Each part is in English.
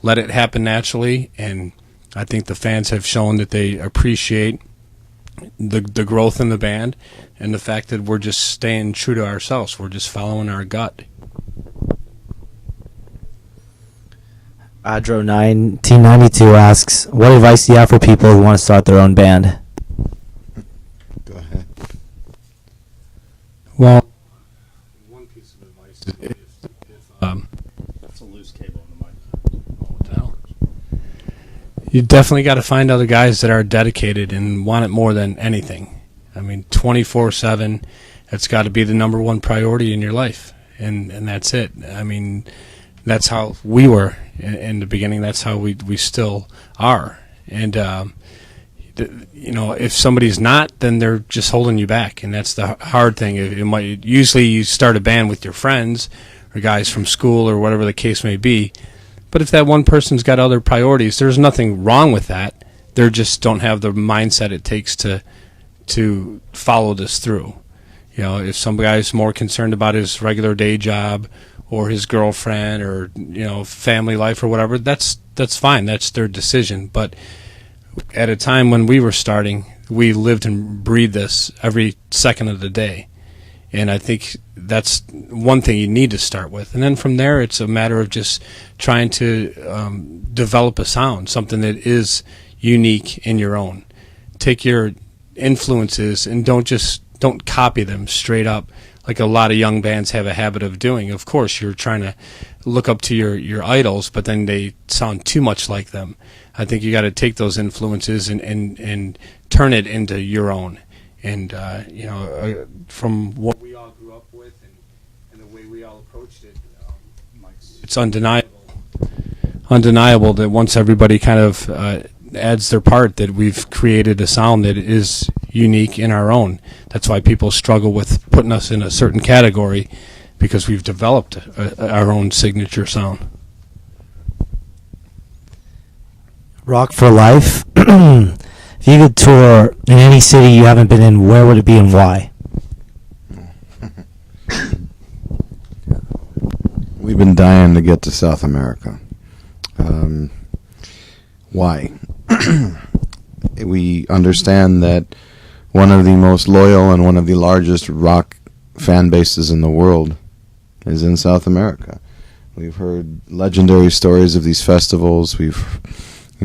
let it happen naturally, and I think the fans have shown that they appreciate the growth in the band and the fact that we're just staying true to ourselves. We're just following our gut. Adro 1992 asks, what advice do you have for people who want to start their own band? Go ahead. Well, one piece of advice is That's a loose cable on the mic. what the hell? You definitely got to find other guys that are dedicated and want it more than anything. I mean, 24/7, that's got to be the number one priority in your life, and that's it. I mean, that's how we were in the beginning. That's how we still are. And if somebody's not, then they're just holding you back, and that's the hard thing. Usually you start a band with your friends or guys from school or whatever the case may be. But if that one person's got other priorities, there's nothing wrong with that. They just don't have the mindset it takes to follow this through. If some guy's more concerned about his regular day job or his girlfriend or family life or whatever, that's fine. That's their decision. But at a time when we were starting, we lived and breathed this every second of the day. And I think that's one thing you need to start with. And then from there, it's a matter of just trying to develop a sound, something that is unique in your own. Take your influences and don't copy them straight up like a lot of young bands have a habit of doing. Of course, you're trying to look up to your idols, but then they sound too much like them. I think you got to take those influences and turn it into your own. And from what we all grew up with and the way we all approached it, it's undeniable that once everybody kind of adds their part, that we've created a sound that is unique in our own. That's why people struggle with putting us in a certain category, because we've developed our own signature sound. Rock for Life. If you could tour in any city you haven't been in, where would it be and why? We've been dying to get to South America. Why? We understand that one of the most loyal and one of the largest rock fan bases in the world is in South America. We've heard legendary stories of these festivals. We've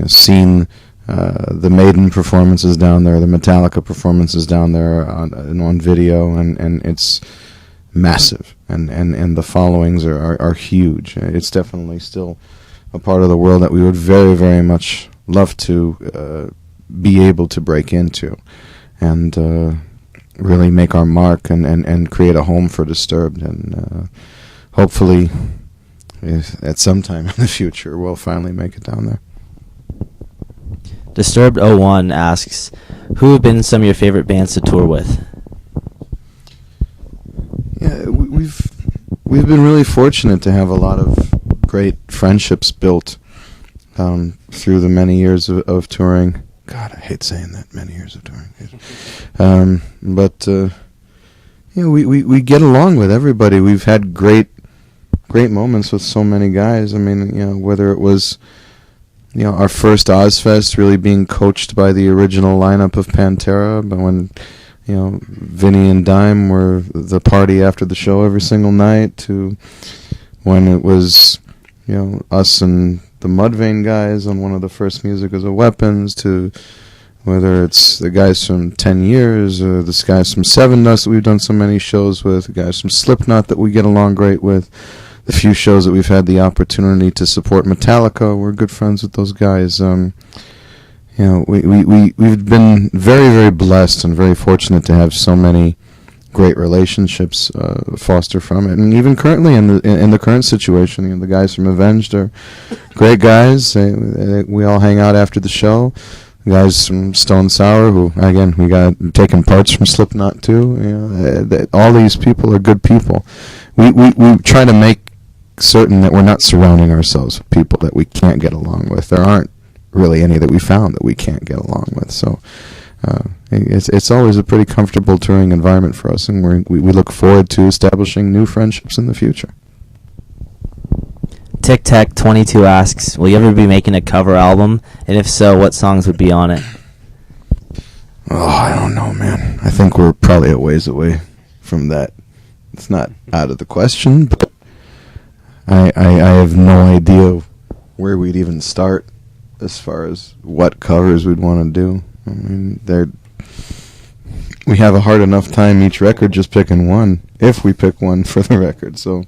seen the Maiden performances down there, the Metallica performances down there on video, and it's massive, and the followings are huge. It's definitely still a part of the world that we would very, very much love to be able to break into and really make our mark and create a home for Disturbed, and hopefully at some time in the future we'll finally make it down there. Disturbed 01 asks, who have been some of your favorite bands to tour with? Yeah, we've been really fortunate to have a lot of great friendships built through the many years of touring. God, I hate saying that, many years of touring. But we get along with everybody. We've had great moments with so many guys. I mean, whether it was our first Ozfest really being coached by the original lineup of Pantera, but when Vinny and Dime were the party after the show every single night, to when it was us and the Mudvayne guys on one of the first Music as a Weapons, to whether it's the guys from 10 Years or the guys from Seven Dust that we've done so many shows with, the guys from Slipknot that we get along great with, the few shows that we've had the opportunity to support Metallica, we're good friends with those guys. We've been very, very blessed and very fortunate to have so many great relationships foster from it, and even currently in the current situation, the guys from Avenged are great guys. We all hang out after the show. The guys from Stone Sour, who again we got taking parts from Slipknot too. All these people are good people. We try to make certain that we're not surrounding ourselves with people that we can't get along with. There aren't really any that we found that we can't get along with. So it's always a pretty comfortable touring environment for us, and we look forward to establishing new friendships in the future. Tic Tac 22 asks, will you ever be making a cover album? And if so, what songs would be on it? Oh, I don't know, man. I think we're probably a ways away from that. It's not out of the question, but I have no idea where we'd even start as far as what covers we'd want to do. I mean, we have a hard enough time each record just picking one, if we pick one for the record. So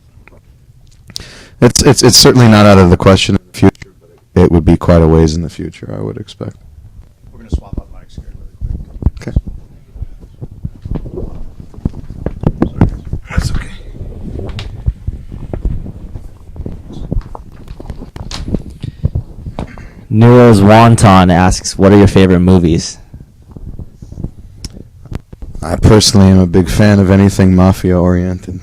it's certainly not out of the question in the future, but it would be quite a ways in the future, I would expect. We're going to swap out mics here really quick. Okay. That's okay. Nero's Wonton asks, what are your favorite movies? I personally am a big fan of anything mafia-oriented.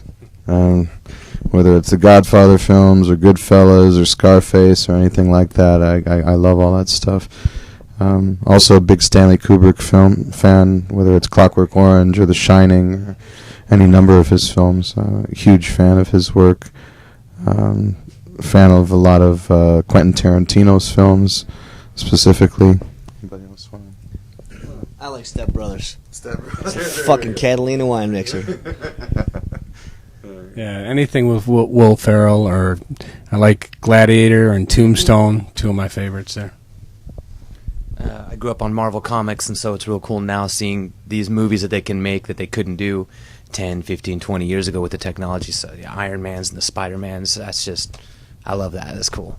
Whether it's the Godfather films or Goodfellas or Scarface or anything like that, I love all that stuff. Also a big Stanley Kubrick film fan, whether it's Clockwork Orange or The Shining or any number of his films. Huge fan of his work. Fan of a lot of Quentin Tarantino's films, specifically. Anybody else want to? I like Step Brothers. It's a fucking Catalina wine mixer. Yeah, anything with Will Ferrell, or I like Gladiator and Tombstone, two of my favorites there. I grew up on Marvel Comics, and so it's real cool now seeing these movies that they can make that they couldn't do 10, 15, 20 years ago with the technology. So the Iron Mans and the Spider-Mans, that's just, I love that. That's cool.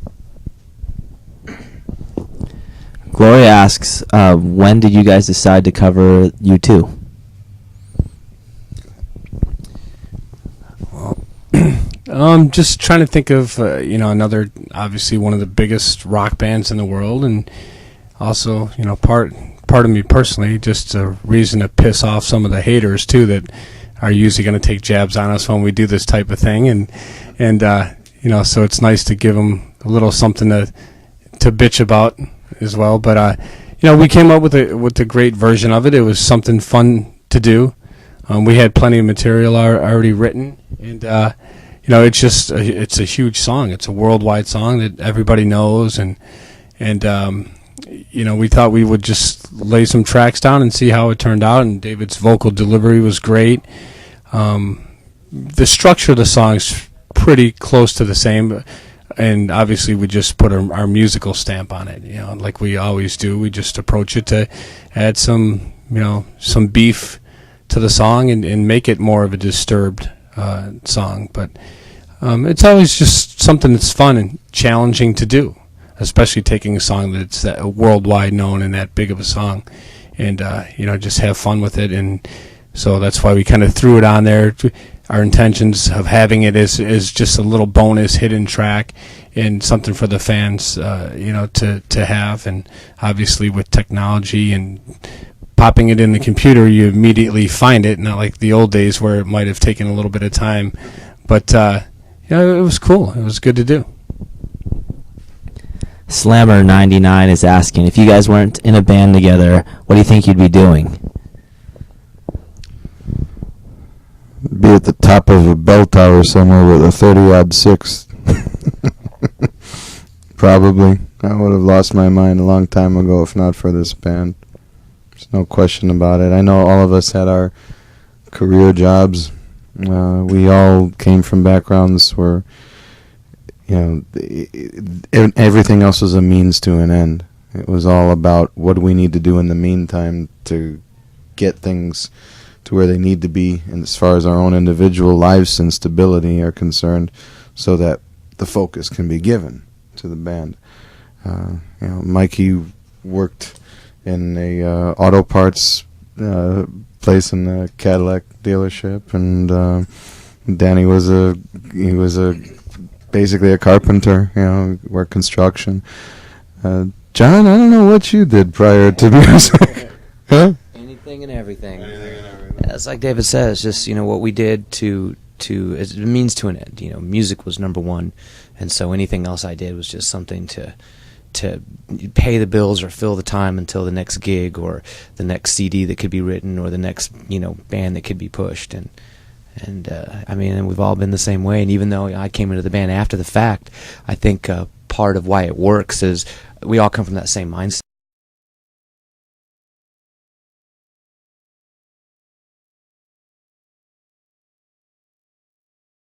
Gloria asks, when did you guys decide to cover U2? Just trying to think of another, obviously one of the biggest rock bands in the world, and also part of me personally, just a reason to piss off some of the haters too that are usually going to take jabs on us when we do this type of thing, and so it's nice to give them a little something to bitch about as well. But we came up with a great version of it. It was something fun to do. We had plenty of material already written, and it's a huge song. It's a worldwide song that everybody knows, and we thought we would just lay some tracks down and see how it turned out. And David's vocal delivery was great. The structure of the song's pretty close to the same, and obviously we just put our musical stamp on it. Like we always do. We just approach it to add some beef to the song and make it more of a disturbed song. But it's always just something that's fun and challenging to do, especially taking a song that's worldwide known and that big of a song, and just have fun with it. And so that's why we kind of threw it on there. Our intentions of having it is just a little bonus hidden track and something for the fans to have. And obviously with technology and popping it in the computer, you immediately find it, not like the old days where it might have taken a little bit of time. But it was cool. It was good to do. Slammer99 is asking, if you guys weren't in a band together, what do you think you'd be doing? Be at the top of a bell tower somewhere with a 30-odd six. Probably. I would have lost my mind a long time ago if not for this band. There's no question about it. I know all of us had our career jobs. We all came from backgrounds where, everything else was a means to an end. It was all about what do we need to do in the meantime to get things to where they need to be, and as far as our own individual lives and stability are concerned, so that the focus can be given to the band. Mikey worked in a auto parts place in the Cadillac dealership, and Danny was basically a carpenter, worked construction. John, I don't know what you did prior to music. Huh? Anything and everything. Yeah, it's like David says, just what we did to it means to an end. Music was number one, and so anything else I did was just something to pay the bills or fill the time until the next gig or the next CD that could be written or the next band that could be pushed. And And I mean, and we've all been the same way. And even though I came into the band after the fact, I think part of why it works is we all come from that same mindset.